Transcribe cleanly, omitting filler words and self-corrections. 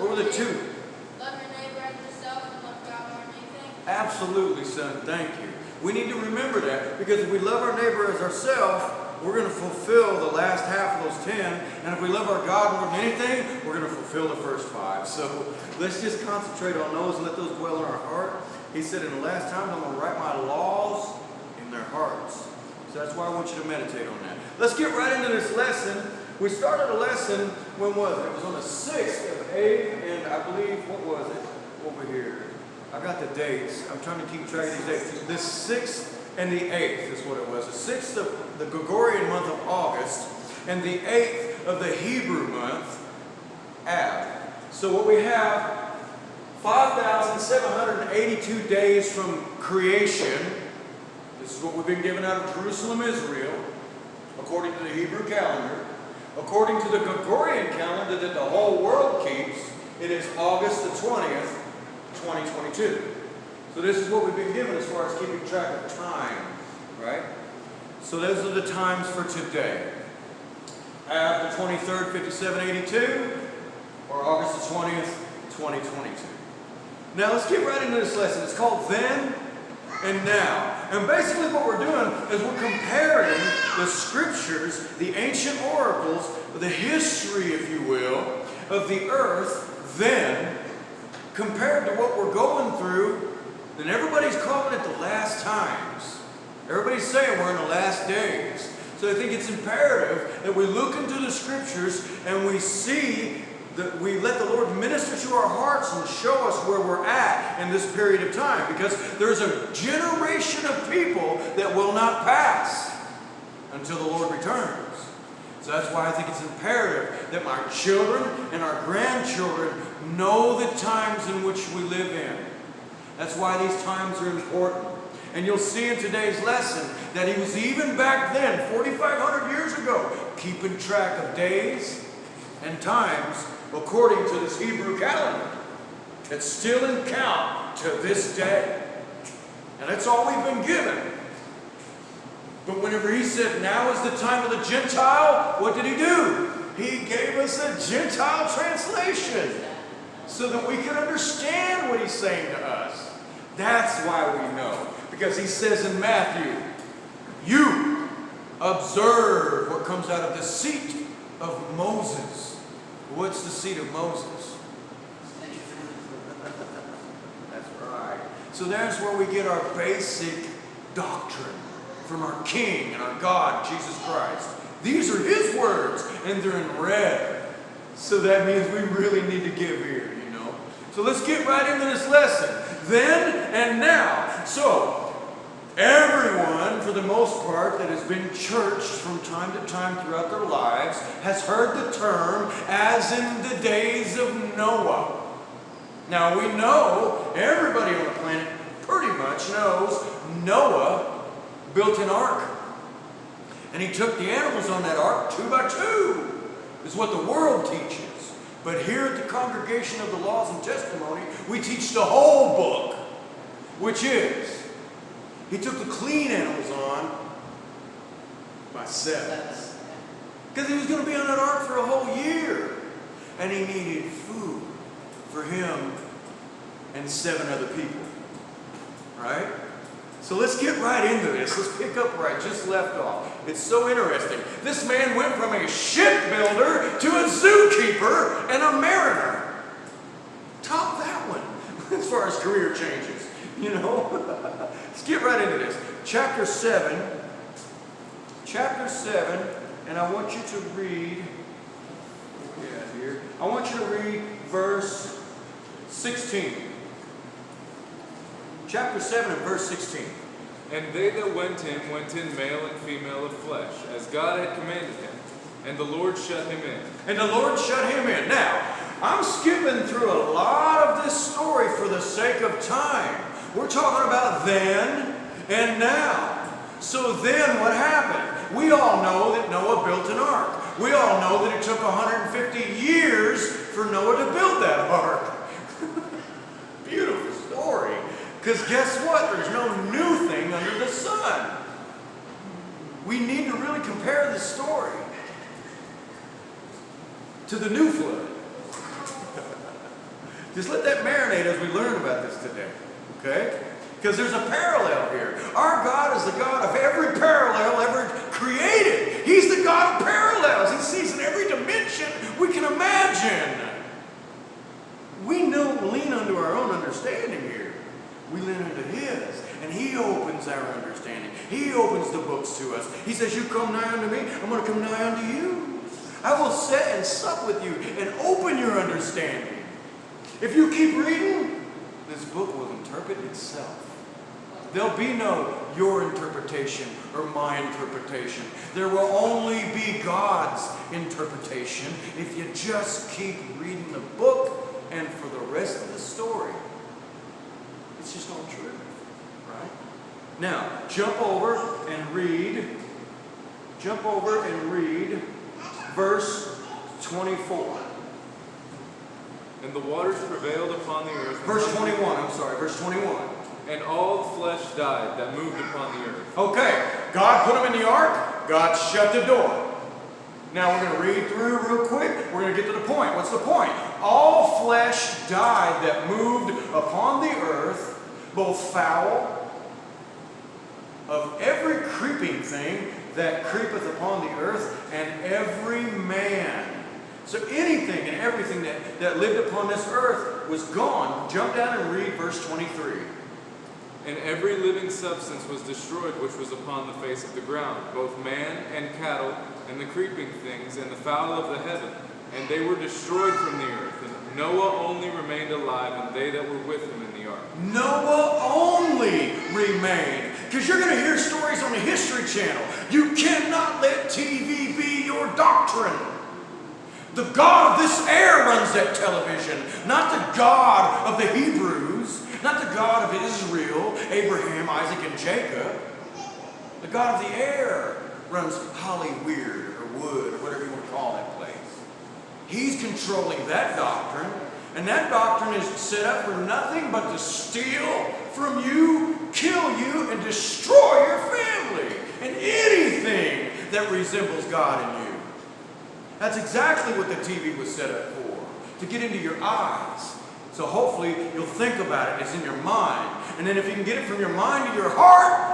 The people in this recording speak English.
What were the two? Love your neighbor as yourself and love God more than anything. Absolutely, son. Thank you. We need to remember that, because if we love our neighbor as ourselves, we're going to fulfill the last half of those 10. And if we love our God more than anything, we're going to fulfill the first 5. So let's just concentrate on those and let those dwell in our heart. He said, in the last times, I'm going to write my laws in their hearts. So that's why I want you to meditate on that. Let's get right into this lesson. We started a lesson, when was it? It was on the 6th of 8th, and I believe, what was it? Over here. I got the dates. I'm trying to keep track of these dates. The 6th and the 8th is what it was. The 6th of the Gregorian month of August, and the 8th of the Hebrew month, Ab. So what we have, 5,782 days from creation. This is what we've been given out of Jerusalem, Israel, according to the Hebrew calendar. According to the Gregorian calendar that the whole world keeps, it is August the 20th, 2022. So this is what we've been given as far as keeping track of time, right? So those are the times for today. Ab the 23rd, 5782, or August the 20th, 2022. Now let's get right into this lesson. It's called Then and Now. And basically what we're doing is we're comparing the scriptures, the ancient oracles, the history, if you will, of the earth then, compared to what we're going through. And everybody's calling it the last times. Everybody's saying we're in the last days. So I think it's imperative that we look into the scriptures and we see that we let the Lord minister to our hearts and show us where we're at in this period of time. Because there's a generation of people that will not pass until the Lord returns. So that's why I think it's imperative that my children and our grandchildren know the times in which we live in. That's why these times are important. And you'll see in today's lesson that he was even back then, 4,500 years ago, keeping track of days and times according to this Hebrew calendar. It's still in count to this day. And that's all we've been given. But whenever he said, now is the time of the Gentile, what did he do? He gave us a Gentile translation so that we can understand what he's saying to us. That's why we know. Because he says in Matthew, you observe what comes out of the seat of Moses. What's the seat of Moses? That's right. So that's where we get our basic doctrine from our King and our God, Jesus Christ. These are his words, and they're in red. So that means we really need to give ear, you know. So let's get right into this lesson. Then and now. So, everyone, for the most part, that has been churched from time to time throughout their lives has heard the term, as in the days of Noah. Now we know, everybody on the planet pretty much knows, Noah built an ark. And he took the animals on that ark 2 by 2, is what the world teaches. But here at the Congregation of the Laws and Testimony, we teach the whole book, which is, he took the clean animals on by 7s. Because he was going to be on that ark for a whole year. And he needed food for him and 7 other people. Right? So let's get right into this. Let's pick up where I just left off. It's so interesting. This man went from a shipbuilder to a zookeeper and a mariner. Top that one as far as career changes. You know? Let's get right into this. Chapter 7. Chapter 7. And I want you to read. Here. I want you to read verse 16. Chapter 7 and verse 16. And they that went in male and female of flesh, as God had commanded him. And the Lord shut him in. And the Lord shut him in. Now, I'm skipping through a lot of this story for the sake of time. We're talking about then and now. So then what happened? We all know that Noah built an ark. We all know that it took 150 years for Noah to build that ark. Beautiful story. Because guess what? There's no new thing under the sun. We need to really compare this story to the new flood. Just let that marinate as we learn about this today. Okay? Because there's a parallel here. Our God is the God of every parallel ever created. He's the God of parallels. He sees in every dimension we can imagine. We don't lean unto our own understanding here. We lean unto His. And He opens our understanding. He opens the books to us. He says, you come nigh unto me, I'm going to come nigh unto you. I will sit and sup with you and open your understanding. If you keep reading, this book will interpret itself. There'll be no your interpretation or my interpretation. There will only be God's interpretation if you just keep reading the book. And for the rest of the story, it's just all true, right? Now, jump over and read verse 24. And the waters prevailed upon the earth. Verse 21, verse 21. And all flesh died that moved upon the earth. Okay, God put them in the ark, God shut the door. Now we're going to read through real quick. We're going to get to the point. What's the point? All flesh died that moved upon the earth, both fowl, of every creeping thing that creepeth upon the earth, and every man. So anything and everything that lived upon this earth was gone. Jump down and read verse 23. And every living substance was destroyed which was upon the face of the ground, both man and cattle, and the creeping things, and the fowl of the heaven. And they were destroyed from the earth. And Noah only remained alive, and they that were with him in the ark. Noah only remained. Because you're going to hear stories on the History Channel. You cannot let TV be your doctrine. The God of this air runs that television, not the God of the Hebrews, not the God of Israel, Abraham, Isaac, and Jacob. The God of the air runs Hollyweird or Wood or whatever you want to call that place. He's controlling that doctrine, and that doctrine is set up for nothing but to steal from you, kill you, and destroy your family and anything that resembles God in you. That's exactly what the TV was set up for, to get into your eyes. So hopefully you'll think about it. It's in your mind. And then if you can get it from your mind to your heart,